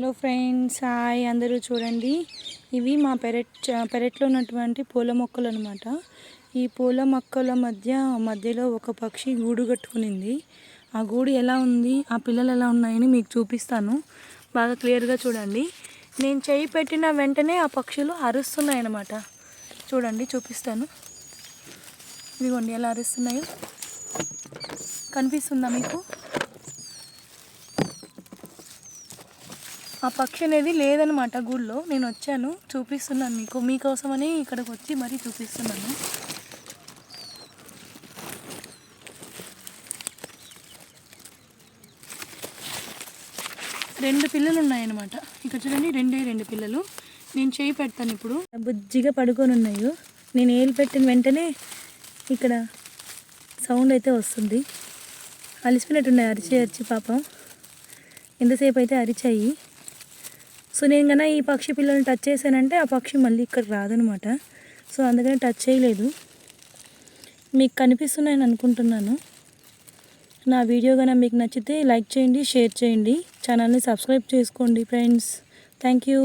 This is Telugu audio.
హలో ఫ్రెండ్స్, హాయ్ అందరూ. చూడండి, ఇవి మా పెరట్లో ఉన్నటువంటి పూల మొక్కలు అనమాట. ఈ పూల మొక్కల మధ్యలో ఒక పక్షి గూడు కట్టుకునింది. ఆ గూడు ఎలా ఉంది, ఆ పిల్లలు ఎలా ఉన్నాయని మీకు చూపిస్తాను. బాగా క్లియర్గా చూడండి. నేను చేయి పెట్టిన వెంటనే ఆ పక్షులు అరుస్తున్నాయి అన్నమాట. చూడండి, చూపిస్తాను. ఇదిగోండి ఎలా అరుస్తున్నాయో. కనిపిస్తుందా మీకు? ఆ పక్షి అనేది లేదనమాట గూళ్ళో. నేను వచ్చాను, చూపిస్తున్నాను మీకోసమని ఇక్కడికి వచ్చి మరీ చూపిస్తున్నాను. రెండు పిల్లలు ఉన్నాయన్నమాట. ఇక్కడ చూడండి, రెండు పిల్లలు. నేను చేయి పెడతాను ఇప్పుడు. బుజ్జిగా పడుకొని ఉన్నాయి. నేను ఏలు పెట్టిన వెంటనే ఇక్కడ సౌండ్ అయితే వస్తుంది. అలిసిపోయినట్టున్నాయి, అరిచి పాపం ఎంతసేపు అయితే అరిచాయి. సో నేను కన్నా ఈ పక్షి పిల్లల్ని టచ్ చేశానంటే ఆ పక్షి మళ్ళీ ఇక్కడ రాదనమాట. సో అందుకని టచ్ చేయలేదు. మీకు కనిపిస్తున్నాయని అనుకుంటున్నాను. నా వీడియో కన్నా మీకు నచ్చితే లైక్ చేయండి, షేర్ చేయండి, ఛానల్ని సబ్స్క్రైబ్ చేసుకోండి ఫ్రెండ్స్. Thank you.